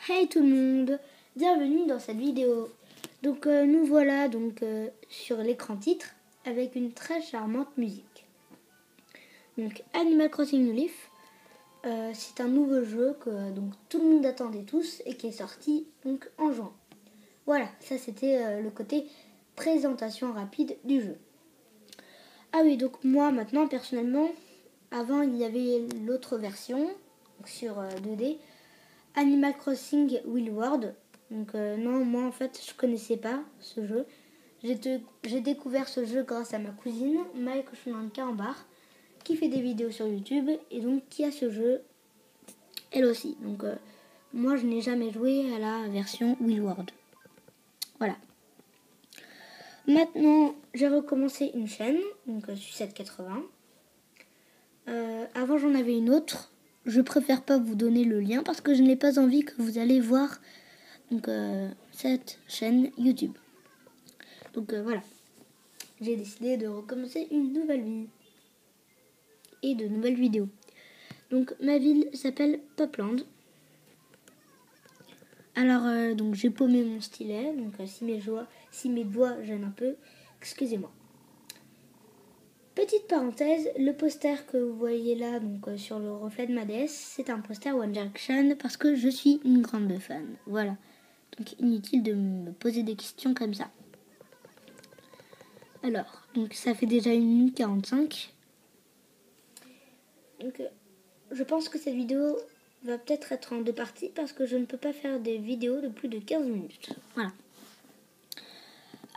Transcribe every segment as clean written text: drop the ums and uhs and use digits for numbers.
Hey tout le monde, bienvenue dans cette vidéo. Donc nous voilà sur l'écran titre avec une très charmante musique. Donc Animal Crossing New Leaf, c'est un nouveau jeu que tout le monde attendait tous et qui est sorti donc en juin. Voilà, ça c'était le côté présentation rapide du jeu. Ah oui, donc moi maintenant personnellement, avant il y avait l'autre version sur 2D. Animal Crossing Wild World. Donc non, moi en fait je connaissais pas ce jeu. J'ai découvert ce jeu grâce à ma cousine Maï Cochonanka en barre, qui fait des vidéos sur YouTube et donc qui a ce jeu elle aussi. Donc moi je n'ai jamais joué à la version Wild World. Voilà. Maintenant j'ai recommencé une chaîne, donc Sucette80. Avant j'en avais une autre. Je préfère pas vous donner le lien parce que je n'ai pas envie que vous allez voir cette chaîne YouTube. Donc voilà, j'ai décidé de recommencer une nouvelle vie et de nouvelles vidéos. Donc ma ville s'appelle Popland. Alors donc j'ai paumé mon stylet, donc si mes doigts gênent un peu, excusez-moi. Petite parenthèse, le poster que vous voyez là sur le reflet de ma DS, c'est un poster One Direction parce que je suis une grande fan. Voilà. Donc inutile de me poser des questions comme ça. Alors, donc ça fait déjà 1 minute 45. Donc je pense que cette vidéo va peut-être être en 2 parties parce que je ne peux pas faire des vidéos de plus de 15 minutes. Voilà.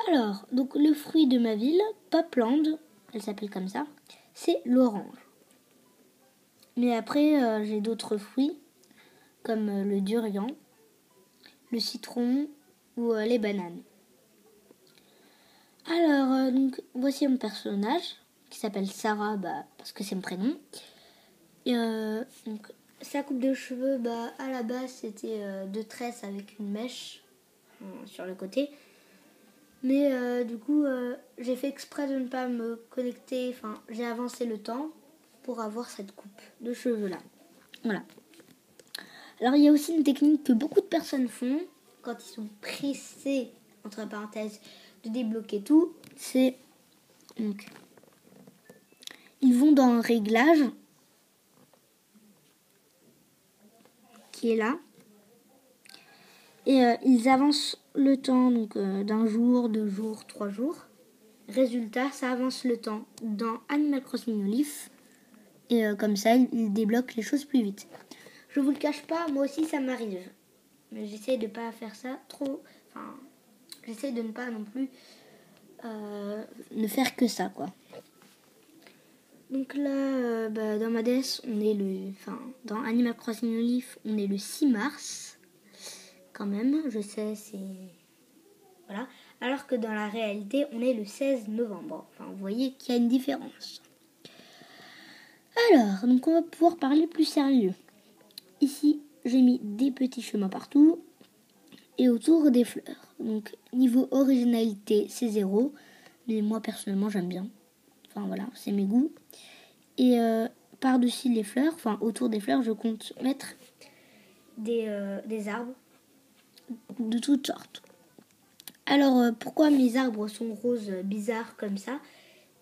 Alors, donc le fruit de ma ville, Popland, elle s'appelle comme ça, c'est l'orange. Mais après, j'ai d'autres fruits comme le durian, le citron ou les bananes. Alors, donc voici mon personnage qui s'appelle Sarah, parce que c'est mon prénom. Et donc sa coupe de cheveux, à la base c'était 2 tresses avec une mèche sur le côté. Mais du coup, j'ai fait exprès de ne pas me connecter, j'ai avancé le temps pour avoir cette coupe de cheveux là. Voilà. Alors il y a aussi une technique que beaucoup de personnes font quand ils sont pressés, entre parenthèses, de débloquer tout. C'est donc ils vont dans un réglage qui est là. Et ils avancent le temps d'un jour, 2 jours, 3 jours. Résultat, ça avance le temps dans Animal Crossing New Leaf. Et comme ça, ils débloquent les choses plus vite. Je vous le cache pas, moi aussi ça m'arrive. Mais j'essaie de pas faire ça trop. J'essaie de ne pas non plus ne faire que ça, quoi. Donc là, dans ma DS, on est dans Animal Crossing New Leaf, on est le 6 mars. Quand même, je sais, c'est... Voilà. Alors que dans la réalité, on est le 16 novembre. Vous voyez qu'il y a une différence. Alors, donc on va pouvoir parler plus sérieux. Ici, j'ai mis des petits chemins partout et autour des fleurs. Donc, niveau originalité, c'est 0. Mais moi, personnellement, j'aime bien. Voilà, c'est mes goûts. Et par-dessus les fleurs, autour des fleurs, je compte mettre des arbres de toutes sortes. Alors, pourquoi mes arbres sont roses bizarres comme ça ?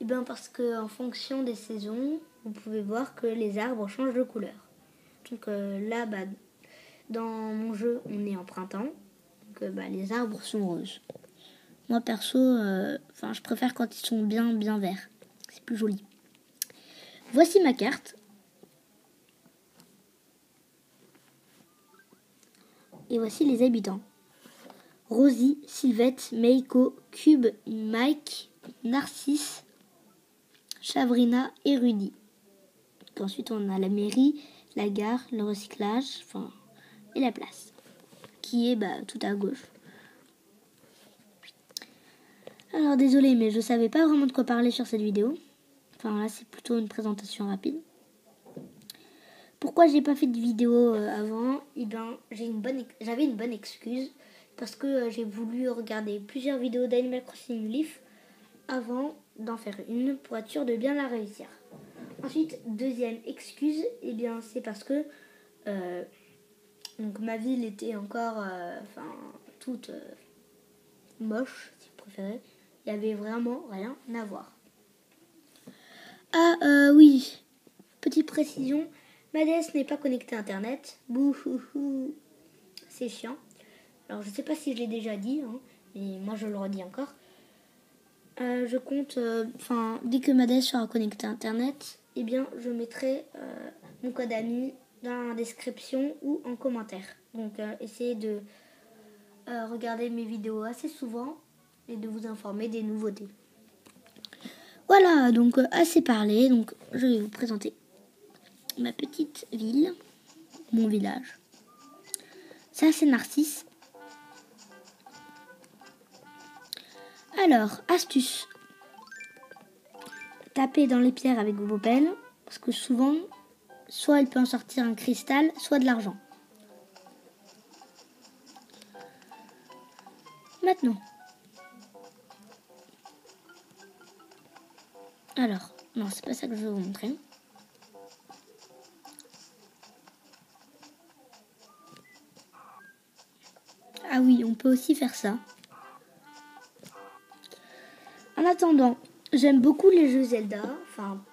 Eh bien, parce qu'en fonction des saisons, vous pouvez voir que les arbres changent de couleur. Donc là, dans mon jeu, on est en printemps. Donc les arbres sont roses. Moi, perso, je préfère quand ils sont bien verts. C'est plus joli. Voici ma carte. Et voici les habitants. Rosie, Sylvette, Meiko, Cube, Mike, Narcisse, Chavrina et Rudy. Ensuite, on a la mairie, la gare, le recyclage, et la place, qui est tout à gauche. Alors, désolé, mais je savais pas vraiment de quoi parler sur cette vidéo. Là, c'est plutôt une présentation rapide. Pourquoi j'ai pas fait de vidéo avant ? Eh bien, j'avais une bonne excuse. Parce que j'ai voulu regarder plusieurs vidéos d'Animal Crossing New Leaf avant d'en faire une pour être sûr de bien la réussir. Ensuite, deuxième excuse, c'est parce que Donc ma ville était encore toute moche, si vous préférez. Il n'y avait vraiment rien à voir. Ah oui, petite précision, ma DS n'est pas connectée à Internet. Bouhouhou, c'est chiant. Alors je sais pas si je l'ai déjà dit, hein, mais moi je le redis encore. Je compte, dès que ma DS sera connectée à Internet, eh bien je mettrai mon code ami dans la description ou en commentaire. Donc essayez de regarder mes vidéos assez souvent et de vous informer des nouveautés. Voilà, donc assez parlé, donc je vais vous présenter ma petite ville, mon village. Ça c'est Narcisse. Alors, astuce. Tapez dans les pierres avec vos pelles, parce que souvent, soit il peut en sortir un cristal, soit de l'argent. Maintenant. Alors, non, c'est pas ça que je vais vous montrer. Ah oui, on peut aussi faire ça. En attendant, j'aime beaucoup les jeux Zelda. Enfin,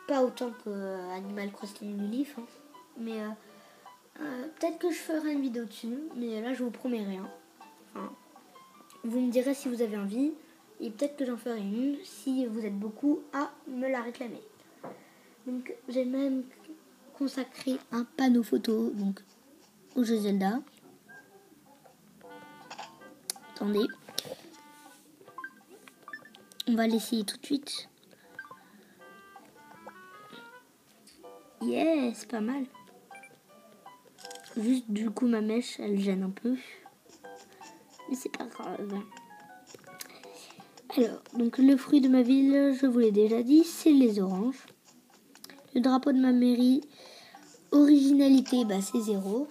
pas autant que Animal Crossing New Leaf. Hein. Mais peut-être que je ferai une vidéo dessus. Mais là, je vous promets rien. Enfin, vous me direz si vous avez envie. Et peut-être que j'en ferai une si vous êtes beaucoup à me la réclamer. Donc, j'ai même consacré un panneau photo donc, au jeu Zelda. Attendez. On va l'essayer tout de suite. Yeah, c'est pas mal. Juste du coup ma mèche elle gêne un peu. Mais c'est pas grave. Alors, donc le fruit de ma ville, je vous l'ai déjà dit, c'est les oranges. Le drapeau de ma mairie, originalité, c'est 0.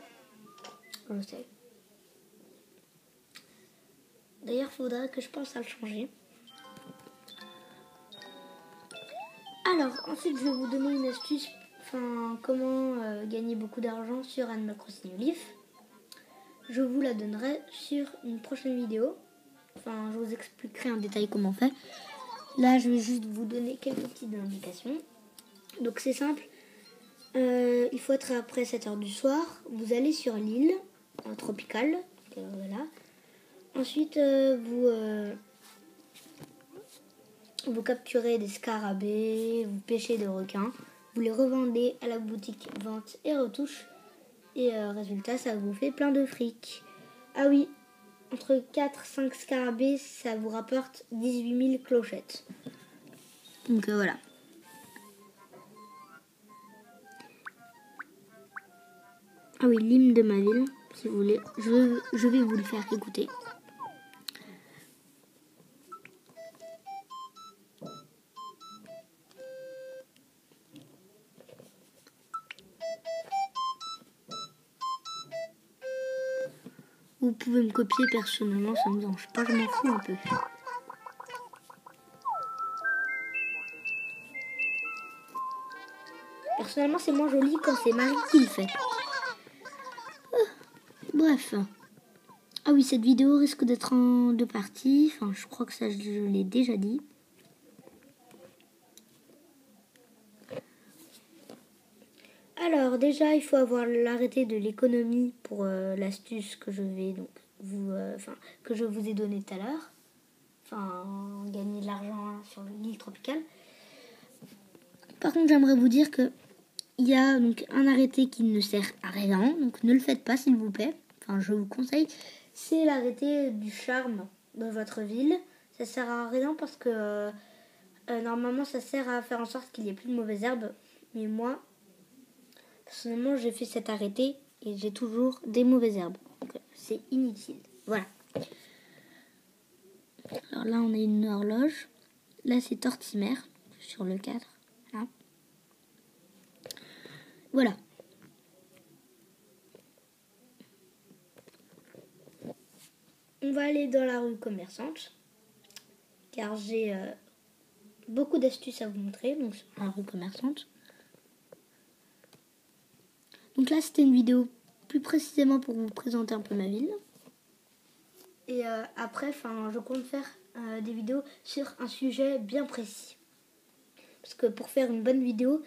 Je sais. D'ailleurs, il faudrait que je pense à le changer. Alors, ensuite, je vais vous donner une astuce, comment gagner beaucoup d'argent sur Animal Crossing New Leaf. Je vous la donnerai sur une prochaine vidéo. Je vous expliquerai en détail comment on fait. Là, je vais juste vous donner quelques petites indications. Donc, c'est simple. Il faut être après 7h du soir. Vous allez sur l'île tropicale. Voilà. Ensuite, vous capturez des scarabées, vous pêchez des requins, vous les revendez à la boutique vente et retouche. Et résultat, ça vous fait plein de fric. Ah oui, entre 4-5 scarabées, ça vous rapporte 18 000 clochettes. Donc voilà. Ah oui, l'hymne de ma ville, si vous voulez. Je vais vous le faire écouter. Vous pouvez me copier personnellement, ça me dérange pas, je m'en fous un peu. Personnellement, c'est moins joli quand c'est Marie qui le fait. Bref. Ah oui, cette vidéo risque d'être en 2 parties. Je crois que ça, je l'ai déjà dit. Alors, déjà, il faut avoir l'arrêté de l'économie pour l'astuce que je vais que je vous ai donné tout à l'heure. Gagner de l'argent sur l'île tropicale. Par contre, j'aimerais vous dire que il y a donc un arrêté qui ne sert à rien, donc ne le faites pas s'il vous plaît. Je vous conseille. C'est l'arrêté du charme de votre ville. Ça sert à rien parce que normalement ça sert à faire en sorte qu'il n'y ait plus de mauvaises herbes. Mais moi, personnellement, j'ai fait cet arrêté et j'ai toujours des mauvaises herbes. Donc c'est inutile. Voilà. Alors là, on a une horloge. Là, c'est Tortimer sur le cadre. Là. Voilà. On va aller dans la rue commerçante, car j'ai beaucoup d'astuces à vous montrer, donc sur la rue commerçante. Donc là, c'était une vidéo plus précisément pour vous présenter un peu ma ville. Et après, je compte faire des vidéos sur un sujet bien précis. Parce que pour faire une bonne vidéo,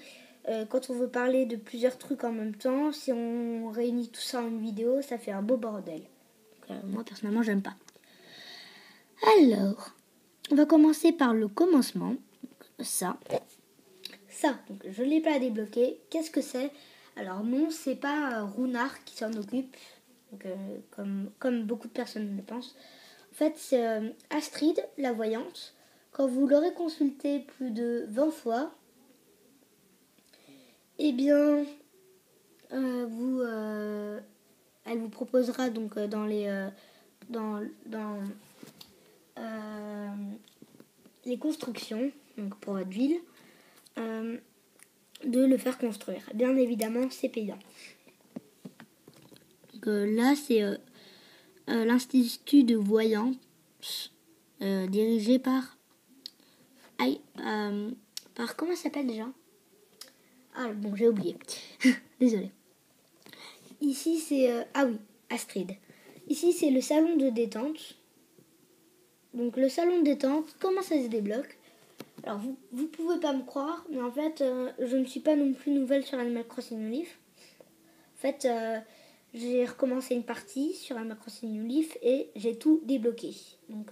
quand on veut parler de plusieurs trucs en même temps, si on réunit tout ça en une vidéo, ça fait un beau bordel. Donc, moi, personnellement, j'aime pas. Alors, on va commencer par le commencement. Ça, donc, je ne l'ai pas débloqué. Qu'est-ce que c'est? Alors non, c'est pas Runard qui s'en occupe, donc, comme beaucoup de personnes le pensent. En fait, c'est Astrid, la voyante. Quand vous l'aurez consultée plus de 20 fois, eh bien, elle vous proposera donc dans les constructions, donc pour votre ville, de le faire construire. Bien évidemment, c'est payant. Donc, là, c'est l'Institut de voyance dirigé par comment ça s'appelle déjà? Ah bon, j'ai oublié. Désolée. Ici, c'est Astrid. Ici, c'est le salon de détente. Donc, le salon de détente, comment ça se débloque? Alors, vous pouvez pas me croire, mais en fait, je ne suis pas non plus nouvelle sur Animal Crossing New Leaf. En fait, j'ai recommencé une partie sur Animal Crossing New Leaf et j'ai tout débloqué. Donc,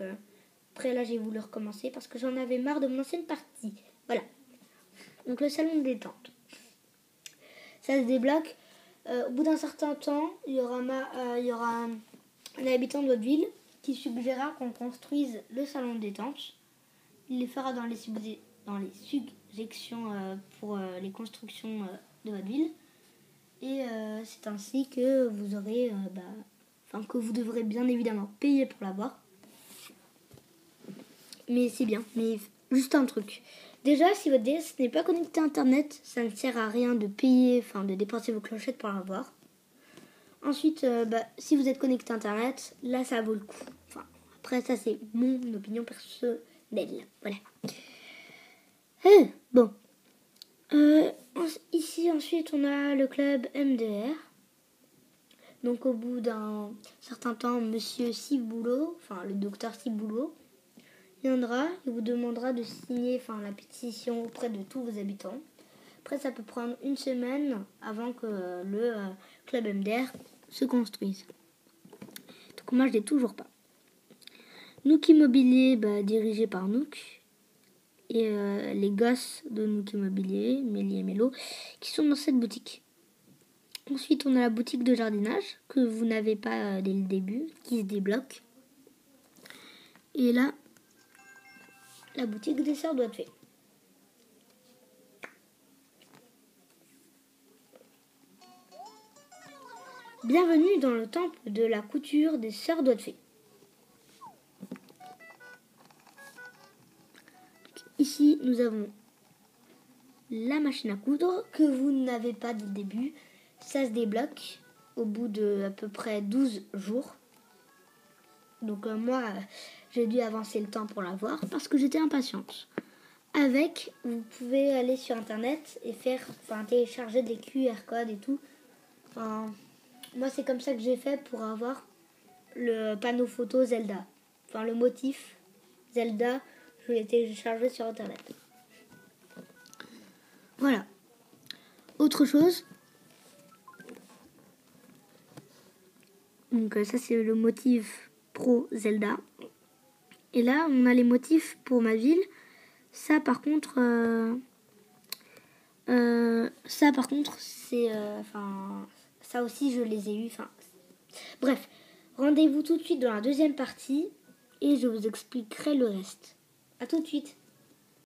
après, là, j'ai voulu recommencer parce que j'en avais marre de mon ancienne partie. Voilà. Donc, le salon de détente. Ça se débloque. Au bout d'un certain temps, il y aura un habitant de votre ville qui suggérera qu'on construise le salon de détente. Il les fera dans les suggestions pour les constructions de votre ville. Et c'est ainsi que vous aurez, que vous devrez bien évidemment payer pour l'avoir. Mais c'est bien. Mais juste un truc. Déjà, si votre DS n'est pas connecté à Internet, ça ne sert à rien de payer, de dépenser vos clochettes pour l'avoir. Ensuite, si vous êtes connecté à Internet, là, ça vaut le coup. Après, ça, c'est mon opinion personnelle. Voilà. Ici, ensuite, on a le club MDR. Donc, au bout d'un certain temps, monsieur Ciboulot, le docteur Ciboulot, viendra et vous demandera de signer la pétition auprès de tous vos habitants. Après, ça peut prendre une semaine avant que le club MDR se construise. Donc, moi, je l'ai toujours pas. Nook Immobilier, dirigé par Nook. Et les gosses de Nook Immobilier, Mélie et Mélo, qui sont dans cette boutique. Ensuite, on a la boutique de jardinage, que vous n'avez pas dès le début, qui se débloque. Et là, la boutique des sœurs doit être faite. Bienvenue dans le temple de la couture des sœurs Doigts-de-Fée. Ici, nous avons la machine à coudre que vous n'avez pas dès le début. Ça se débloque au bout de à peu près 12 jours. Donc moi, j'ai dû avancer le temps pour l'avoir parce que j'étais impatiente. Vous pouvez aller sur Internet et télécharger des QR codes et tout. Moi, c'est comme ça que j'ai fait pour avoir le panneau photo Zelda. Le motif Zelda, je l'ai téléchargé sur Internet. Voilà. Autre chose. Donc ça, c'est le motif Pro Zelda. Et là, on a les motifs pour ma ville. Ça, par contre, c'est... ça aussi, je les ai eus. Bref, rendez-vous tout de suite dans la deuxième partie et je vous expliquerai le reste. À tout de suite.